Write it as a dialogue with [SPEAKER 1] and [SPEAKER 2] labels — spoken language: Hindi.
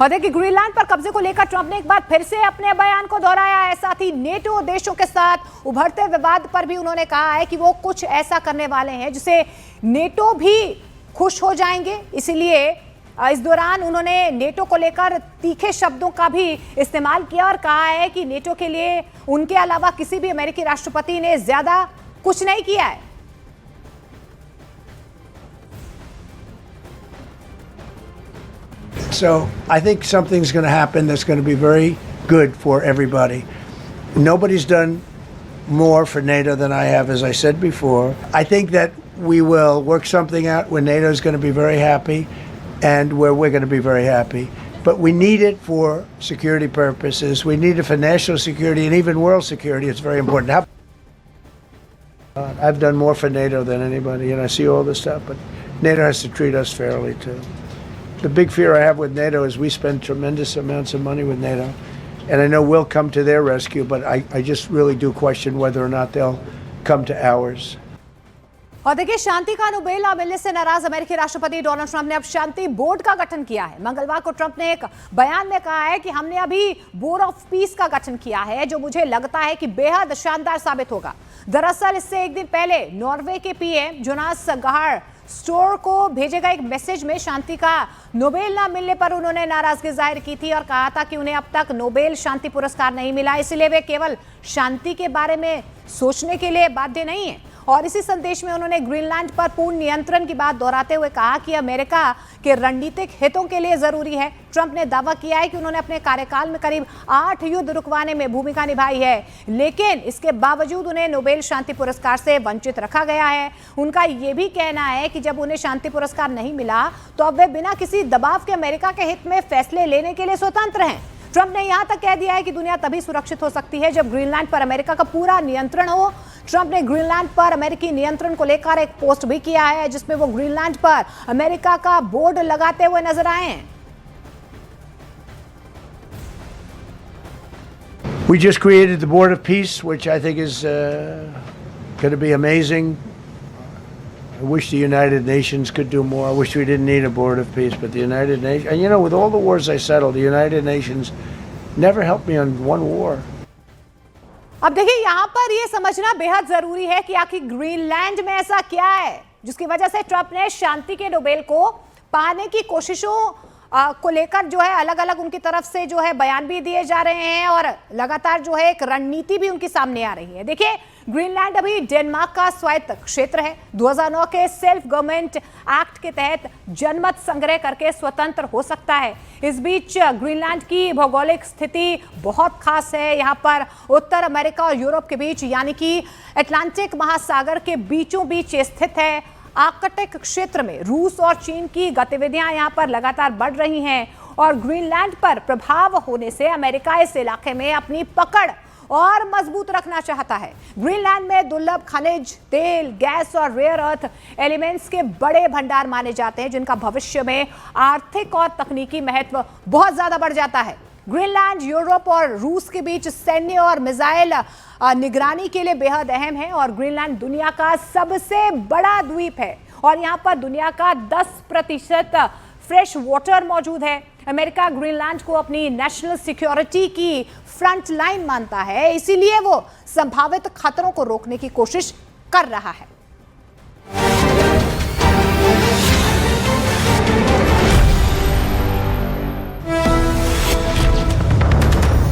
[SPEAKER 1] और देखिए, ग्रीनलैंड पर कब्जे को लेकर ट्रंप ने एक बार फिर से अपने बयान को दोहराया है। साथ ही नेटो देशों के साथ उभरते विवाद पर भी उन्होंने कहा है कि वो कुछ ऐसा करने वाले हैं जिसे नेटो भी खुश हो जाएंगे। इसीलिए इस दौरान उन्होंने नेटो को लेकर तीखे शब्दों का भी इस्तेमाल किया और कहा है कि नेटो के लिए उनके अलावा किसी भी अमेरिकी राष्ट्रपति ने ज्यादा कुछ नहीं किया है।
[SPEAKER 2] So I think something's going to happen that's going to be very good for everybody. Nobody's done more for NATO than I have, as I said before. I think that we will work something out where NATO is going to be very happy and where we're going to be very happy. But we need it for security purposes. We need it for national security and even world security. It's very important. I've done more for NATO than anybody, and I see all this stuff, but NATO has to treat us fairly too. The big fear I have with NATO is we spend tremendous amounts of money with NATO, and I know we'll come to their rescue, but I just really do question whether or not they'll come to ours.
[SPEAKER 1] और देखिए, शांति का नोबेल मिलने से नाराज अमेरिकी राष्ट्रपति डोनाल्ड ट्रंप ने अब शांति बोर्ड का गठन किया है। मंगलवार को ट्रंप ने एक बयान में कहा है कि हमने अभी बोर्ड ऑफ पीस का गठन किया है, जो मुझे लगता है कि बेहद शानदार साबित होगा। दरअसल इससे एक दिन पहले नॉर्वे के पीएम जोनास गाहर स्टोर को भेजे गए एक मैसेज में शांति का नोबेल ना मिलने पर उन्होंने नाराजगी जाहिर की थी और कहा था कि उन्हें अब तक नोबेल शांति पुरस्कार नहीं मिला, इसलिए वे केवल शांति के बारे में सोचने के लिए बाध्य नहीं है। और इसी संदेश में उन्होंने ग्रीनलैंड पर पूर्ण नियंत्रण की बात दोहराते हुए कहा कि अमेरिका के रणनीतिक हितों के लिए जरूरी है। ट्रंप ने दावा किया है कि उन्होंने अपने कार्यकाल में करीब 8 युद्ध रुकवाने में भूमिका निभाई है, लेकिन इसके बावजूद उन्हें नोबेल शांति पुरस्कार से वंचित रखा गया है। उनका यह भी कहना है कि जब उन्हें शांति पुरस्कार नहीं मिला तो अब वे बिना किसी दबाव के अमेरिका के हित में फैसले लेने के लिए स्वतंत्र हैं। ट्रंप ने यहां तक कह दिया है कि दुनिया तभी सुरक्षित हो सकती है जब ग्रीनलैंड पर अमेरिका का पूरा नियंत्रण हो। ट्रंप ने ग्रीनलैंड पर अमेरिकी नियंत्रण को लेकर एक पोस्ट भी किया है, जिसमें वो ग्रीनलैंड पर अमेरिका का बोर्ड लगाते हुए नजर आए हैं।
[SPEAKER 2] We just created the Board of Peace, which I think is going to be amazing. I wish the United Nations could do more. I wish we didn't need a Board of Peace, but the United Nations, and you know, with all the wars I settled, the United Nations never helped me on one war.
[SPEAKER 1] अब देखिए, यहाँ पर ये समझना बेहद जरूरी है कि आखिर ग्रीनलैंड में ऐसा क्या है जिसकी वजह से ट्रंप ने शांति के नोबेल को पाने की कोशिशों को लेकर जो है अलग अलग उनकी तरफ से जो है बयान भी दिए जा रहे हैं और लगातार जो है एक रणनीति भी उनकी सामने आ रही है। देखिए, ग्रीनलैंड अभी डेनमार्क का स्वायत्त क्षेत्र है। 2009 के सेल्फ गवर्नमेंट एक्ट के तहत जनमत संग्रह करके स्वतंत्र हो सकता है। इस बीच ग्रीनलैंड की भौगोलिक स्थिति बहुत खास है। यहाँ पर उत्तर अमेरिका और यूरोप के बीच यानी कि अटलांटिक महासागर के बीचों बीच स्थित है। आर्कटिक क्षेत्र में रूस और चीन की गतिविधियां यहां पर लगातार बढ़ रही हैं और ग्रीनलैंड पर प्रभाव होने से अमेरिका इस इलाके में अपनी पकड़ और मजबूत रखना चाहता है। ग्रीनलैंड में दुर्लभ खनिज, तेल, गैस और रेयर अर्थ एलिमेंट्स के बड़े भंडार माने जाते हैं, जिनका भविष्य में आर्थिक और तकनीकी महत्व बहुत ज्यादा बढ़ जाता है। ग्रीनलैंड यूरोप और रूस के बीच सैन्य और मिसाइल निगरानी के लिए बेहद अहम है और ग्रीनलैंड दुनिया का सबसे बड़ा द्वीप है और यहां पर दुनिया का 10% फ्रेश वाटर मौजूद है। अमेरिका ग्रीनलैंड को अपनी नेशनल सिक्योरिटी की फ्रंट लाइन मानता है, इसीलिए वो संभावित खतरों को रोकने की कोशिश कर रहा है।